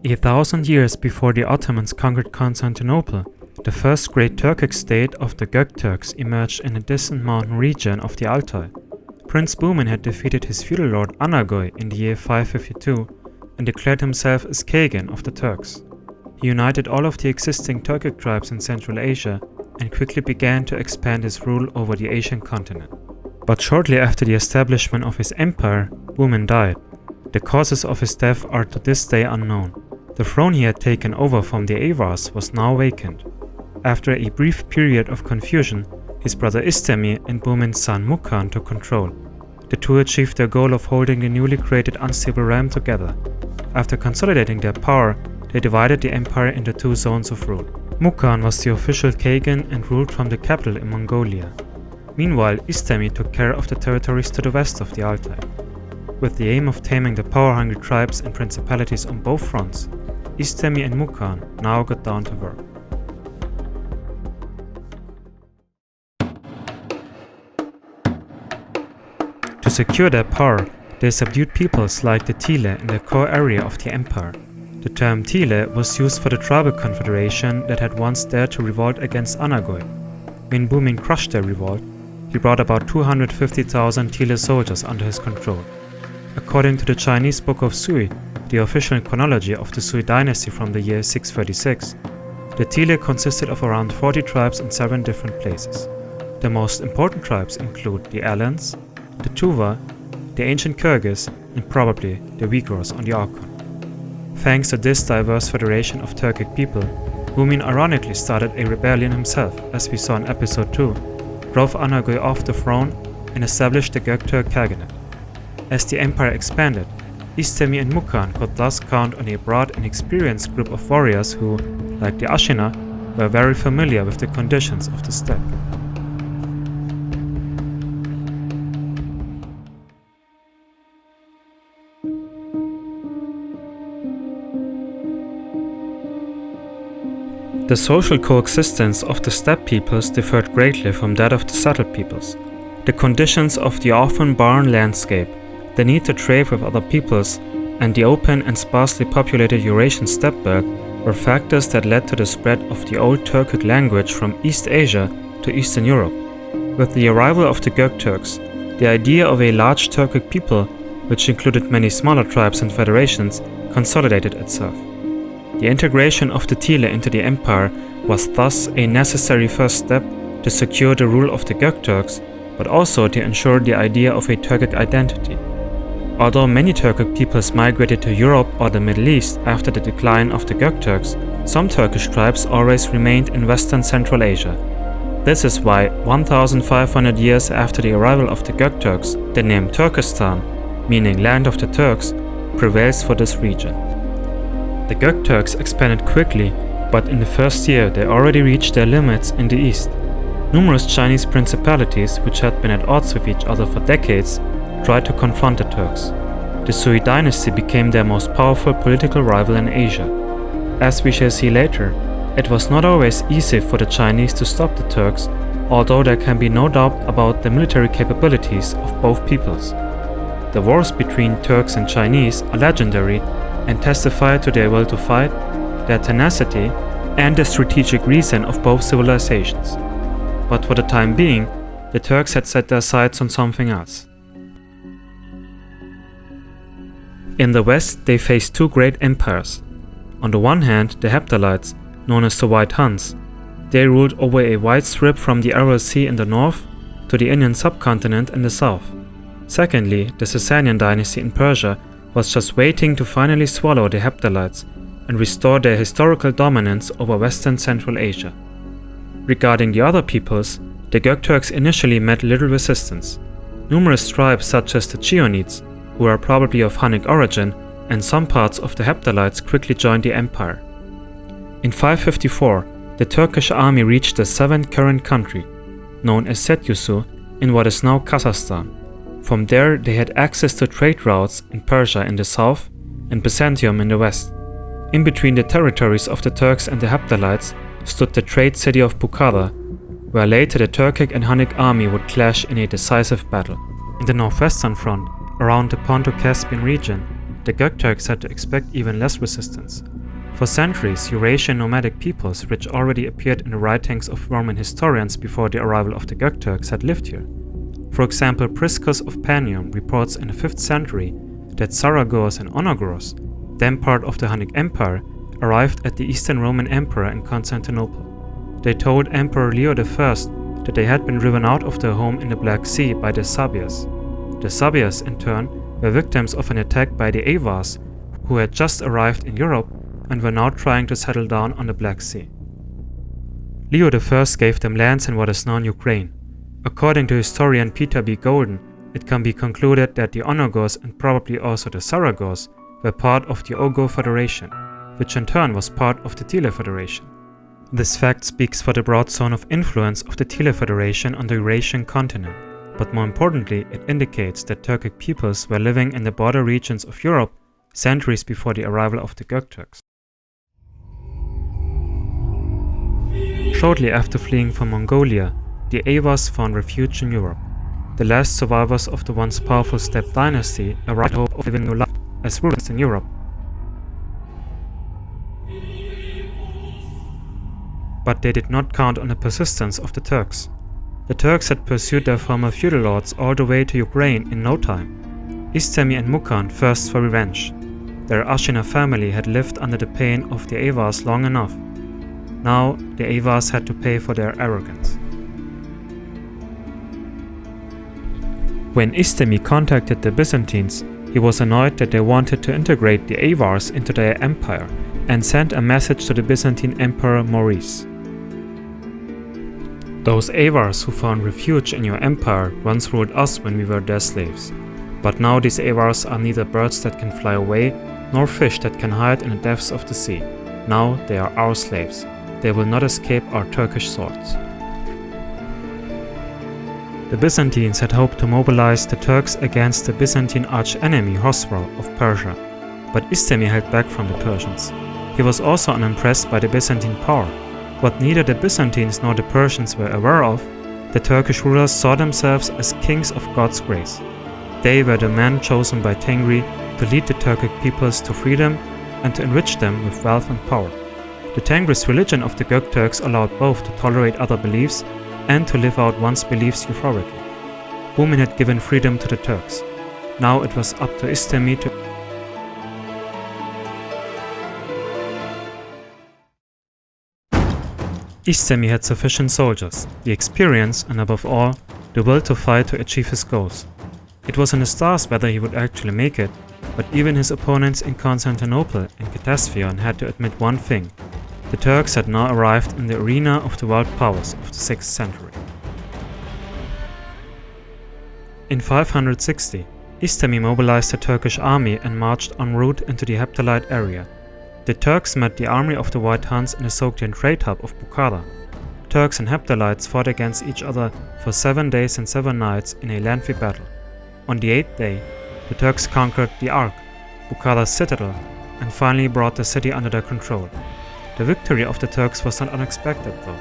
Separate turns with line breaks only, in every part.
A thousand years before the Ottomans conquered Constantinople, the first great Turkic state of the Göktürks emerged in a distant mountain region of the Altai. Prince Bumin had defeated his feudal lord Anagoy in the year 552 and declared himself as Khagan of the Turks. He united all of the existing Turkic tribes in Central Asia and quickly began to expand his rule over the Asian continent. But shortly after the establishment of his empire, Bumin died. The causes of his death are to this day unknown. The throne he had taken over from the Avars was now vacant. After a brief period of confusion, his brother Istemi and Bumin's son Mukan took control. The two achieved their goal of holding the newly created unstable realm together. After consolidating their power, they divided the empire into two zones of rule. Mukan was the official Khagan and ruled from the capital in Mongolia. Meanwhile, Istemi took care of the territories to the west of the Altai. With the aim of taming the power-hungry tribes and principalities on both fronts, Istemi and Mukan now got down to work. To secure their power, they subdued peoples like the Tile in the core area of the empire. The term Tile was used for the tribal confederation that had once dared to revolt against Anagoy. When Bumin crushed their revolt, he brought about 250,000 Tile soldiers under his control. According to the Chinese Book of Sui, the official chronology of the Sui dynasty from the year 636, the Tile consisted of around 40 tribes in 7 different places. The most important tribes include the Alans, the Tuva, the ancient Kyrgyz, and probably the Uyghurs on the Orkhon. Thanks to this diverse federation of Turkic people, Bumin ironically started a rebellion himself, as we saw in episode 2, drove Anagoy off the throne, and established the Göktürk Khaganate. As the empire expanded, Istemi and Mukan could thus count on a broad and experienced group of warriors who, like the Ashina, were very familiar with the conditions of the steppe. The social coexistence of the steppe peoples differed greatly from that of the settled peoples. The conditions of the often barren landscape, the need to trade with other peoples, and the open and sparsely populated Eurasian steppe belt were factors that led to the spread of the old Turkic language from East Asia to Eastern Europe. With the arrival of the Göktürks, the idea of a large Turkic people, which included many smaller tribes and federations, consolidated itself. The integration of the Tile into the empire was thus a necessary first step to secure the rule of the Göktürks, but also to ensure the idea of a Turkic identity. Although many Turkic peoples migrated to Europe or the Middle East after the decline of the Göktürks, some Turkish tribes always remained in Western Central Asia. This is why 1,500 years after the arrival of the Göktürks, the name Turkestan, meaning land of the Turks, prevails for this region. The Göktürks expanded quickly, but in the first year they already reached their limits in the east. Numerous Chinese principalities, which had been at odds with each other for decades, tried to confront the Turks. The Sui dynasty became their most powerful political rival in Asia. As we shall see later, it was not always easy for the Chinese to stop the Turks, although there can be no doubt about the military capabilities of both peoples. The wars between Turks and Chinese are legendary and testify to their will to fight, their tenacity, and the strategic reason of both civilizations. But for the time being, the Turks had set their sights on something else. In the west, they faced two great empires. On the one hand, the Hephthalites, known as the White Huns. They ruled over a wide strip from the Aral Sea in the north to the Indian subcontinent in the south. Secondly, the Sassanian dynasty in Persia was just waiting to finally swallow the Hephthalites, and restore their historical dominance over Western Central Asia. Regarding the other peoples, the Göktürks initially met little resistance. Numerous tribes such as the Chionids, who are probably of Hunnic origin, and some parts of the Hephthalites quickly joined the empire. In 554, the Turkish army reached the seventh current country, known as Setyusu, in what is now Kazakhstan. From there, they had access to trade routes in Persia in the south and Byzantium in the west. In between the territories of the Turks and the Hephthalites stood the trade city of Bukhara, where later the Turkic and Hunnic army would clash in a decisive battle. In the northwestern front, around the Ponto-Caspian region, the Göktürks had to expect even less resistance. For centuries, Eurasian nomadic peoples, which already appeared in the writings of Roman historians before the arrival of the Göktürks, had lived here. For example, Priscus of Panium reports in the 5th century that Saragos and Onogros, then part of the Hunnic Empire, arrived at the Eastern Roman Emperor in Constantinople. They told Emperor Leo I that they had been driven out of their home in the Black Sea by the Sabias. The Sabias, in turn, were victims of an attack by the Avars, who had just arrived in Europe and were now trying to settle down on the Black Sea. Leo I gave them lands in what is now Ukraine. According to historian Peter B. Golden, it can be concluded that the Onogos and probably also the Saragos were part of the Ogo Federation, which in turn was part of the Tile Federation. This fact speaks for the broad zone of influence of the Tile Federation on the Eurasian continent, but more importantly, it indicates that Turkic peoples were living in the border regions of Europe centuries before the arrival of the Göktürks. Shortly after fleeing from Mongolia, the Avars found refuge in Europe. The last survivors of the once powerful steppe dynasty arrived with hope of living a life as rulers in Europe. But they did not count on the persistence of the Turks. The Turks had pursued their former feudal lords all the way to Ukraine in no time. Istemi and Mukan thirst for revenge. Their Ashina family had lived under the pain of the Avars long enough. Now the Avars had to pay for their arrogance. When Istemi contacted the Byzantines, he was annoyed that they wanted to integrate the Avars into their empire and sent a message to the Byzantine Emperor Maurice. Those Avars who found refuge in your empire once ruled us when we were their slaves. But now these Avars are neither birds that can fly away, nor fish that can hide in the depths of the sea. Now they are our slaves. They will not escape our Turkish swords. The Byzantines had hoped to mobilize the Turks against the Byzantine arch-enemy Khosrow of Persia, but Istemi held back from the Persians. He was also unimpressed by the Byzantine power. What neither the Byzantines nor the Persians were aware of, the Turkish rulers saw themselves as kings of God's grace. They were the men chosen by Tengri to lead the Turkic peoples to freedom and to enrich them with wealth and power. The Tengris religion of the Göktürks allowed both to tolerate other beliefs and to live out one's beliefs euphorically. Women had given freedom to the Turks. Now it was up to Istemi to Istemi had sufficient soldiers, the experience and above all, the will to fight to achieve his goals. It was in the stars whether he would actually make it, but even his opponents in Constantinople and Ctesiphon had to admit one thing. The Turks had now arrived in the arena of the world powers of the 6th century. In 560, Istemi mobilized the Turkish army and marched en route into the Heptalite area. The Turks met the army of the White Huns in the Sogdian trade hub of Bukhara. Turks and Hephthalites fought against each other for 7 days and 7 nights in a lengthy battle. On the 8th day, the Turks conquered the Ark, Bukhara's citadel, and finally brought the city under their control. The victory of the Turks was not unexpected, though.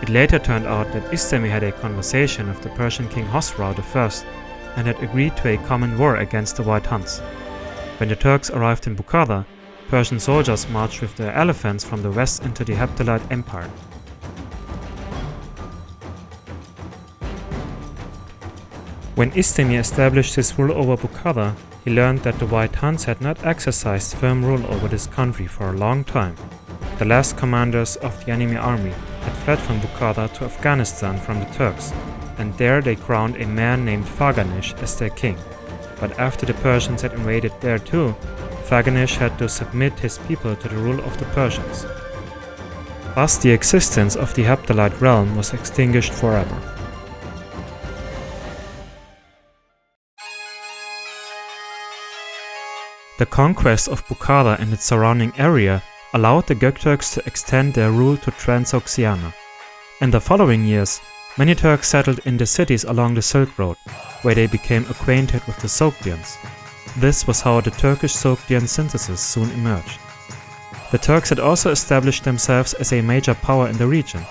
It later turned out that Istemi had a conversation with the Persian king Khosrow I and had agreed to a common war against the White Huns. When the Turks arrived in Bukhara, Persian soldiers marched with their elephants from the west into the Heptalite Empire. When Istemi established his rule over Bukhara, he learned that the White Huns had not exercised firm rule over this country for a long time. The last commanders of the enemy army had fled from Bukhara to Afghanistan from the Turks, and there they crowned a man named Khaganate as their king. but after the Persians had invaded there too, Khaganate had to submit his people to the rule of the Persians. Thus the existence of the Hephthalitic realm was extinguished forever. The conquest of Bukhara and its surrounding area allowed the Göktürks to extend their rule to Transoxiana. In the following years, many Turks settled in the cities along the Silk Road, where they became acquainted with the Sogdians. This was how the Turkish-Sogdian synthesis soon emerged. The Turks had also established themselves as a major power in the region.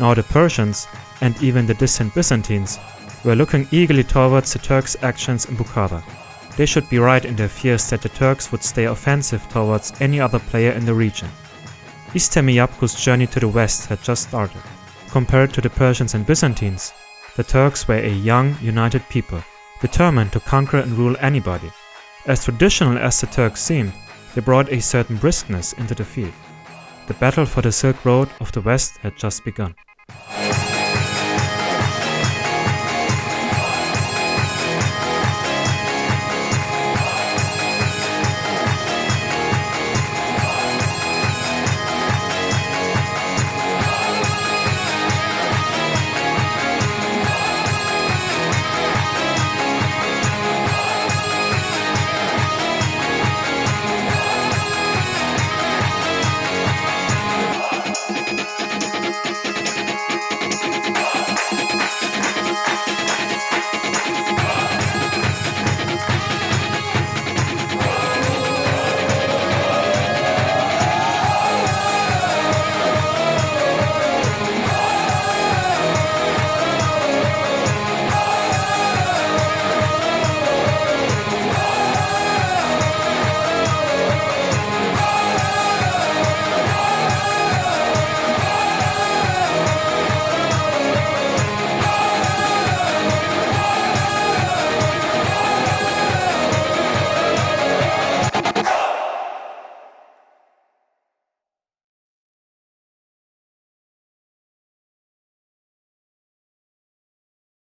Now the Persians, and even the distant Byzantines, were looking eagerly towards the Turks' actions in Bukhara. They should be right in their fears that the Turks would stay offensive towards any other player in the region. Istemi Yabgu's journey to the west had just started. Compared to the Persians and Byzantines, the Turks were a young, united people, determined to conquer and rule anybody. As traditional as the Turks seemed, they brought a certain briskness into the field. The battle for the Silk Road of the West had just begun.